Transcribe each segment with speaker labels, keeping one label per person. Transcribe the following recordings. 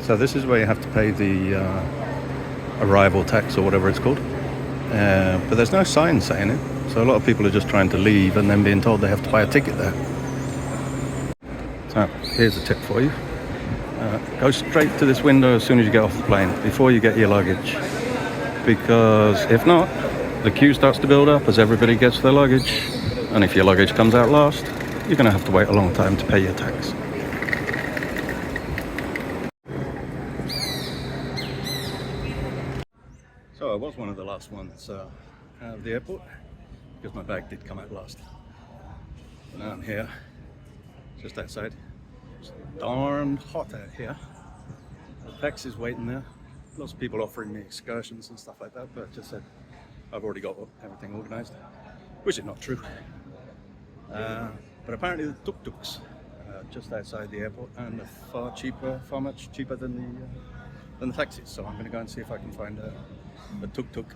Speaker 1: So this is where you have to pay the arrival tax or whatever it's called. But there's no sign saying it. So a lot of people are just trying to leave and then being told they have to buy a ticket there. So here's a tip for you. Go straight to this window as soon as you get off the plane, before you get your luggage. Because if not, the queue starts to build up as everybody gets their luggage. And if your luggage comes out last, you're going to have to wait a long time to pay your tax. So I was one of the last ones out of the airport, because my bag did come out last. But now I'm here, just outside. It's darned hot out here. The taxi's is waiting there. Lots of people offering me excursions and stuff like that, but I just said I've already got everything organised, which is not true. But apparently the tuk-tuks just outside the airport and are far much cheaper than the taxis. So I'm going to go and see if I can find a tuk-tuk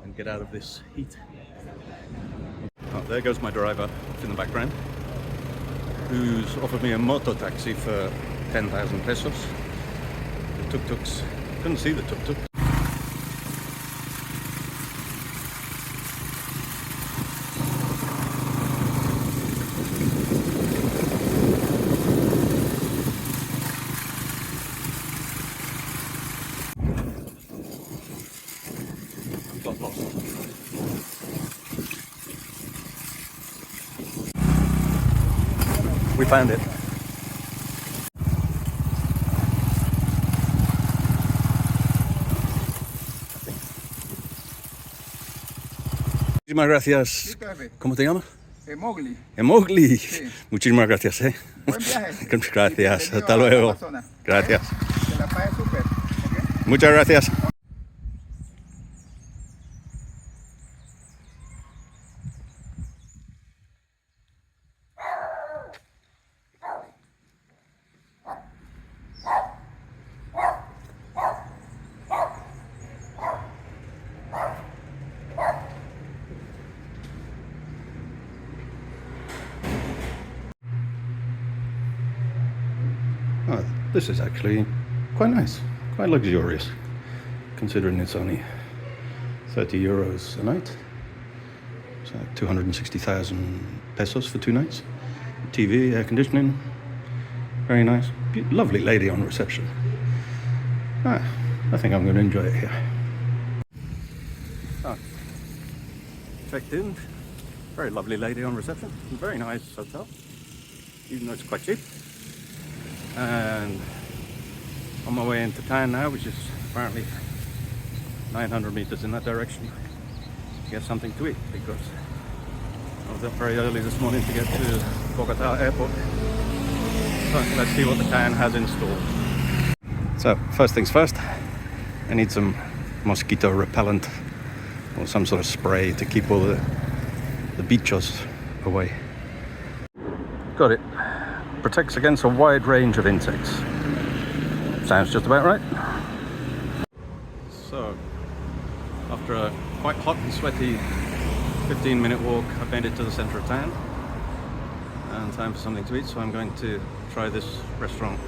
Speaker 1: and get out of this heat. Oh, there goes my driver in the background, who's offered me a moto taxi for 10,000 pesos. The tuk-tuks, couldn't see the tuk-tuk. Got lost. We found it. Muchísimas gracias. ¿Cómo te llamas?
Speaker 2: Mowgli.
Speaker 1: Mowgli.
Speaker 2: Sí.
Speaker 1: Muchísimas gracias.
Speaker 2: Buen viaje.
Speaker 1: Gracias.
Speaker 2: Bienvenido
Speaker 1: Hasta
Speaker 2: a
Speaker 1: luego.
Speaker 2: Amazonas.
Speaker 1: Gracias.
Speaker 2: Que la pague súper. ¿Ok?
Speaker 1: Muchas gracias. Oh, this is actually quite nice, quite luxurious, considering it's only 30 euros a night. So 260,000 pesos for 2 nights. TV, air conditioning, very nice. Lovely lady on reception. I think I'm going to enjoy it here. Checked in, very lovely lady on reception, very nice hotel, even though it's quite cheap. And on my way into town now, which is apparently 900 meters in that direction, to get something to eat, because I was up very early this morning to get to Bogota airport. So let's see what the town has in store. So first things first, I need some mosquito repellent or some sort of spray to keep all the bichos away. Got it. Protects against a wide range of insects. Sounds just about right. So, after a quite hot and sweaty 15-minute walk, I've made it to the center of town. And time for something to eat, so I'm going to try this restaurant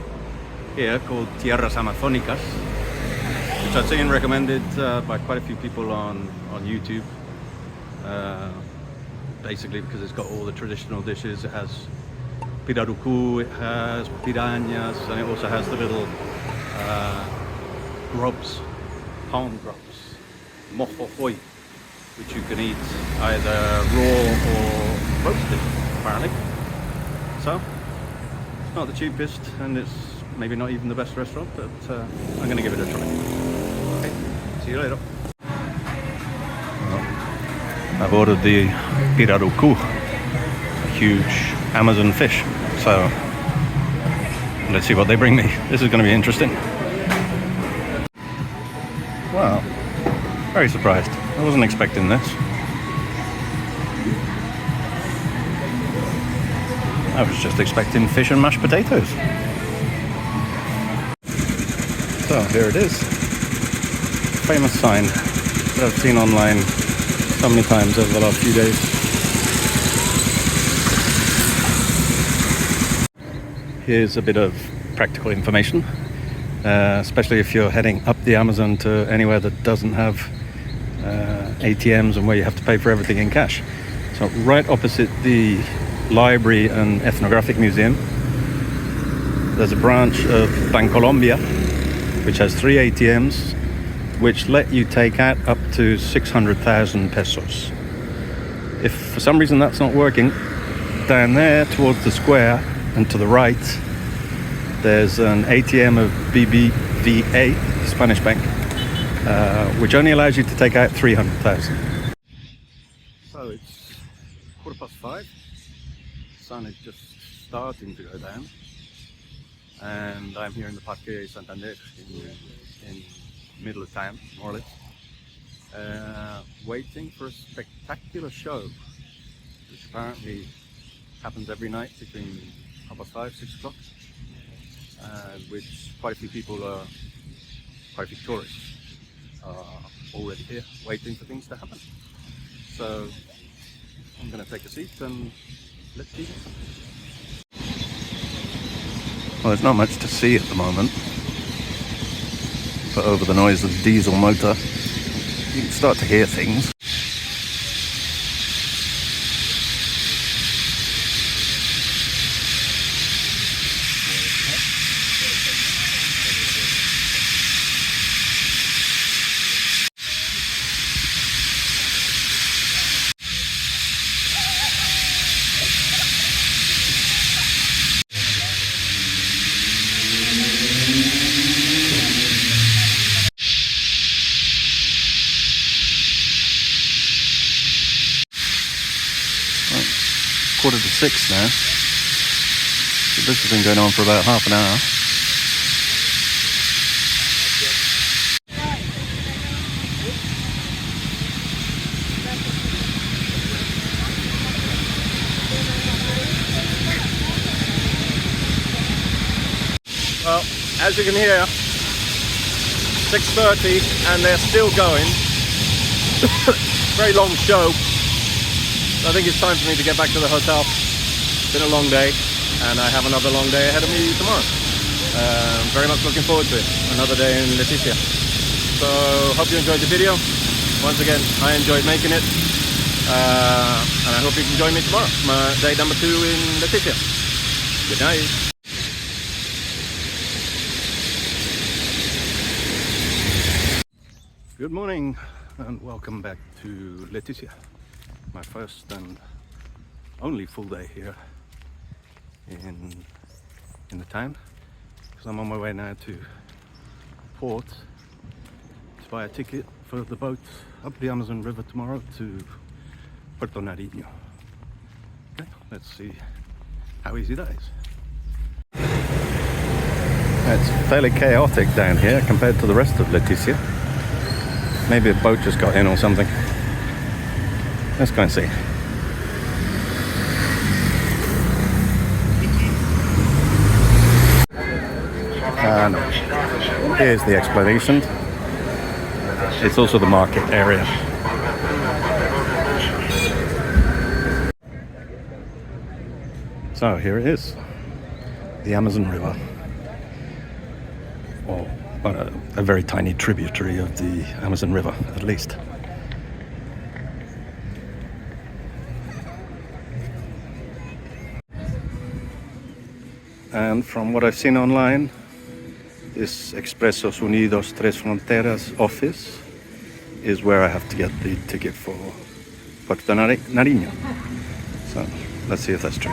Speaker 1: here called Tierras Amazonicas, which I've seen recommended by quite a few people on YouTube. Basically because it's got all the traditional dishes. It has pirarucu, it has piranhas, and it also has the little grubs, palm grubs, mojojoy, which you can eat either raw or roasted, apparently. So, it's not the cheapest, and it's maybe not even the best restaurant, but I'm going to give it a try. Okay, see you later. I've ordered the pirarucu, a huge Amazon fish, so let's see what they bring me. This is going to be interesting. Wow, very surprised. I wasn't expecting this. I was just expecting fish and mashed potatoes. So here it is. Famous sign that I've seen online so many times over the last few days. Here's a bit of practical information. especially if you're heading up the Amazon to anywhere that doesn't have ATMs and where you have to pay for everything in cash. So right opposite the library and ethnographic museum, there's a branch of Colombia which has 3 ATMs which let you take out up to 600,000 pesos. If for some reason that's not working, down there towards the square and to the right, there's an ATM of BBVA, Spanish bank, which only allows you to take out 300,000. So it's 5:15. The sun is just starting to go down, and I'm here in the Parque Santander in middle of town, more or less, waiting for a spectacular show, which apparently happens every night between 5:30, 6 o'clock, which quite a few people are, quite a few tourists are already here waiting for things to happen. So I'm going to take a seat and let's see. Well, there's not much to see at the moment, but over the noise of the diesel motor, you can start to hear things. Quarter to 6 now. So this has been going on for about half an hour. Well, as you can hear, 6:30 and they're still going. Very long show. I think it's time for me to get back to the hotel. It's been a long day, and I have another long day ahead of me tomorrow. Very much looking forward to it. Another day in Leticia. So, hope you enjoyed the video. Once again, I enjoyed making it. And I hope you can join me tomorrow. My day number 2 in Leticia. Good night. Good morning, and welcome back to Leticia. My first and only full day here in the town, because I'm on my way now to port to buy a ticket for the boat up the Amazon River tomorrow to Puerto Nariño. Okay, let's see how easy that is. It's fairly chaotic down here compared to the rest of Leticia. Maybe a boat just got in or something. Let's go and see. And here's the explanation. It's also the market area. So here it is, the Amazon River. Well, a very tiny tributary of the Amazon River, at least. And from what I've seen online, this Expresos Unidos Tres Fronteras office is where I have to get the ticket for Puerto Nariño. So let's see if that's true.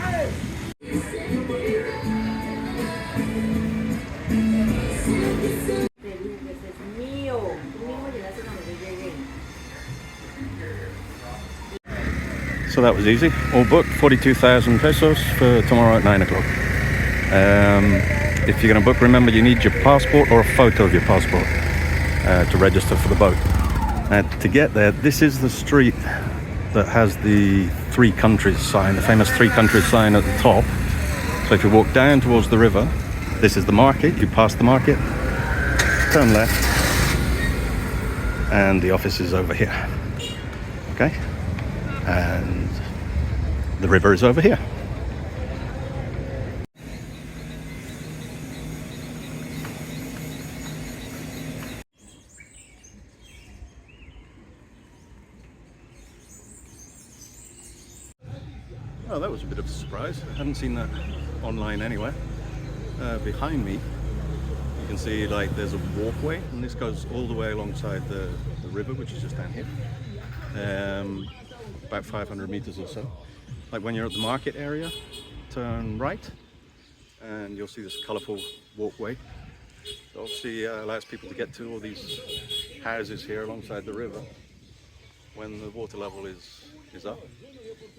Speaker 1: So that was easy. All booked, 42,000 pesos for tomorrow at 9 o'clock. If you're going to book, remember you need your passport or a photo of your passport to register for the boat. To get there, this is the street that has the 3 countries sign, the famous 3 countries sign at the top. So if you walk down towards the river, this is the market. You pass the market, turn left, and the office is over here. Okay? And the river is over here. Oh, that was a bit of a surprise. I hadn't seen that online anywhere. Behind me, you can see like there's a walkway, and this goes all the way alongside the river, which is just down here. About 500 meters or so. Like when you're at the market area, turn right, and you'll see this colorful walkway. It obviously allows people to get to all these houses here alongside the river when the water level is up.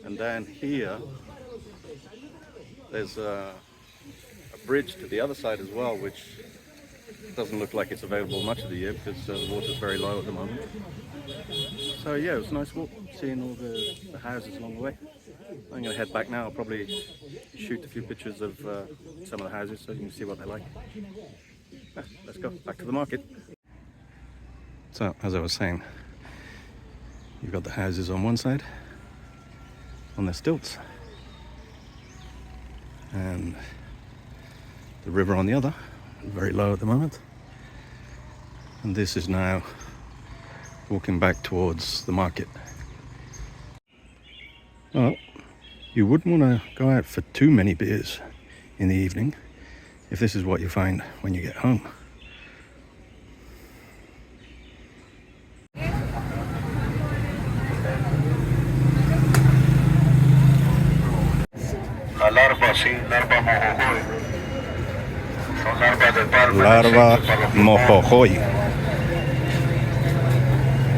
Speaker 1: And then here, there's a bridge to the other side as well, which doesn't look like it's available much of the year because the water's very low at the moment. So yeah, it was a nice walk, seeing all the houses along the way. I'm going to head back now. I'll probably shoot a few pictures of some of the houses so you can see what they're like. Let's go back to the market. So, as I was saying, you've got the houses on one side, on their stilts, and the river on the other, very low at the moment. And this is now walking back towards the market. Well, you wouldn't want to go out for too many beers in the evening if this is what you find when you get home.
Speaker 3: La larva, sí, larva mojojoy. Son larvas de palma.
Speaker 1: Larva mojojoy.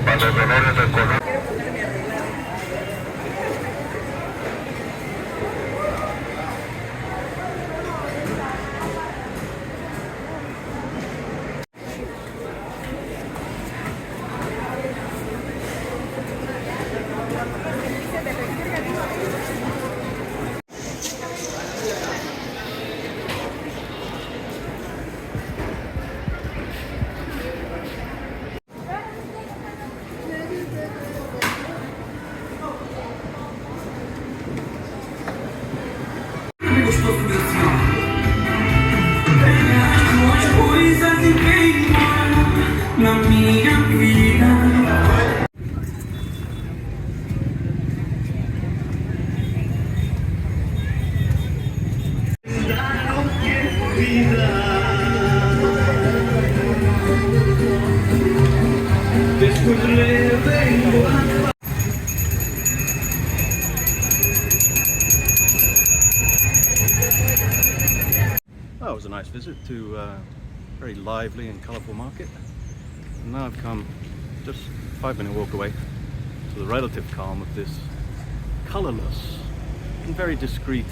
Speaker 3: Para los dolores de color.
Speaker 1: That was a nice visit to a very lively and colourful market. And now I've come just a 5-minute walk away to the relative calm of this colourless and very discreet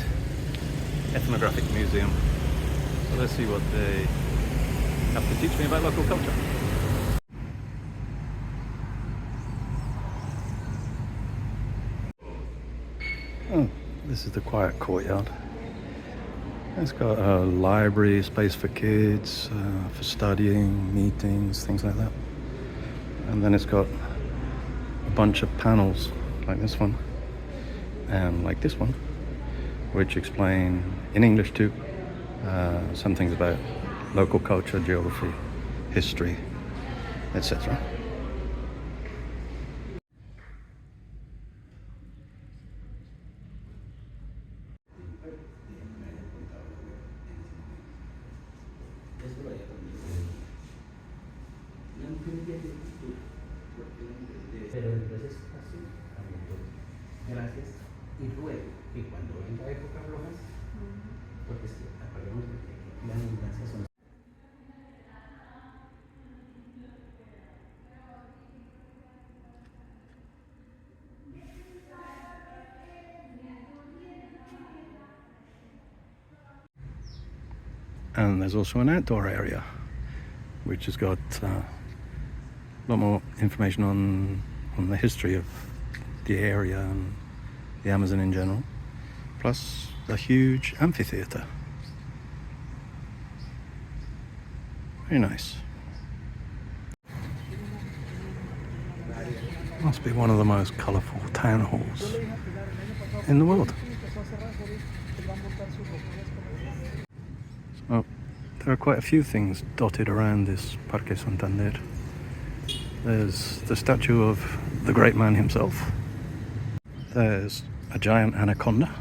Speaker 1: ethnographic museum. So let's see what they have to teach me about local culture. Oh, this is the quiet courtyard. It's got a library, space for kids, for studying, meetings, things like that. And then it's got a bunch of panels like this one and like this one, which explain in English too some things about local culture, geography, history, etc.
Speaker 4: Pero entonces así, gracias, y ruego que cuando venga época rojas, porque acordemos que la abundancia son.
Speaker 1: And there's also an outdoor area which has got a lot more information on the history of the area and the Amazon in general, plus a huge amphitheatre. Very nice. Must be one of the most colourful town halls in the world. So, there are quite a few things dotted around this Parque Santander. There's the statue of the great man himself. There's a giant anaconda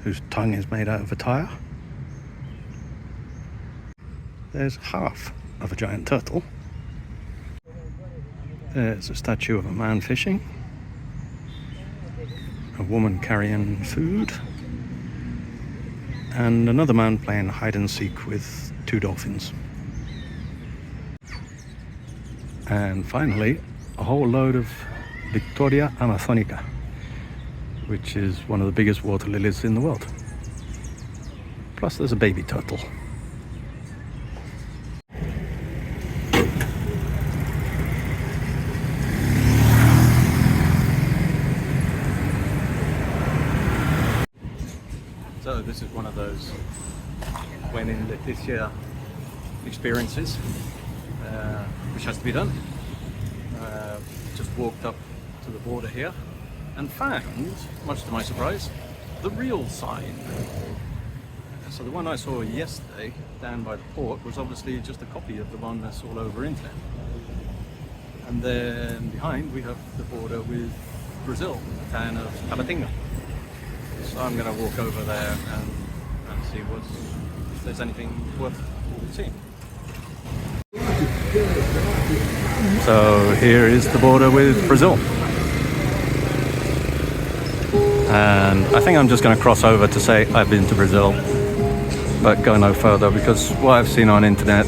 Speaker 1: whose tongue is made out of a tire. There's half of a giant turtle. There's a statue of a man fishing. A woman carrying food. And another man playing hide and seek with 2 dolphins. And finally, a whole load of Victoria Amazonica, which is one of the biggest water lilies in the world. Plus there's a baby turtle. So this is one of those when in Leticia experiences, which has to be done. Just walked up to the border here and found, much to my surprise, the real sign. So the one I saw yesterday down by the port was obviously just a copy of the one that's all over internet. And then behind we have the border with Brazil, the town of Tabatinga. So I'm going to walk over there and see if there's anything worth seeing. So here is the border with Brazil. And I think I'm just going to cross over to say I've been to Brazil, but go no further, because what I've seen on internet,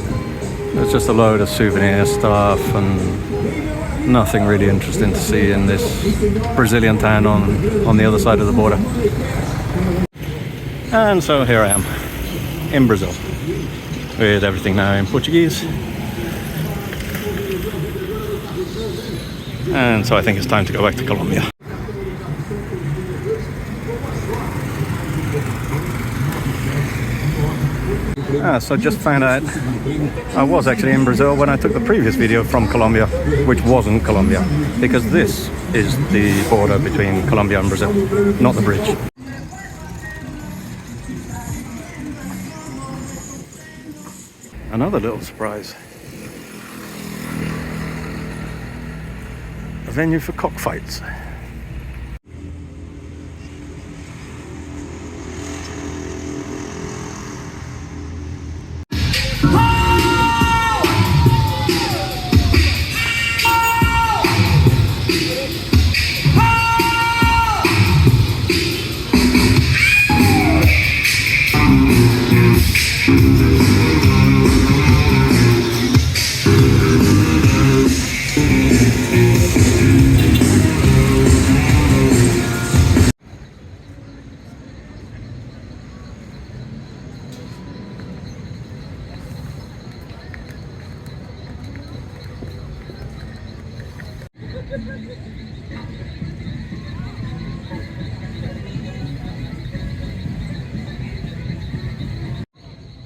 Speaker 1: there's just a load of souvenir stuff and nothing really interesting to see in this Brazilian town on the other side of the border. And so here I am in Brazil with everything now in Portuguese. And so I think it's time to go back to Colombia. So just found out I was actually in Brazil when I took the previous video from Colombia, which wasn't Colombia, because this is the border between Colombia and Brazil, not the bridge. Another little surprise. A venue for cockfights.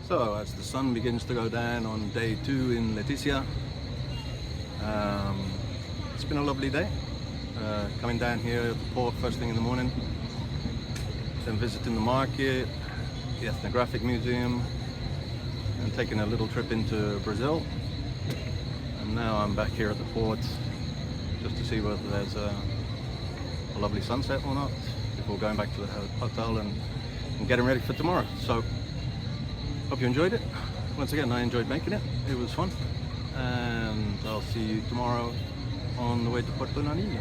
Speaker 1: So as the sun begins to go down on day 2 in Leticia, it's been a lovely day. Coming down here at the port first thing in the morning, then visiting the market, the ethnographic museum, and taking a little trip into Brazil. And now I'm back here at the port just to see whether there's a lovely sunset or not before going back to the hotel and getting ready for tomorrow. So hope you enjoyed it. Once again, I enjoyed making it. It was fun. And I'll see you tomorrow on the way to Puerto Nariño.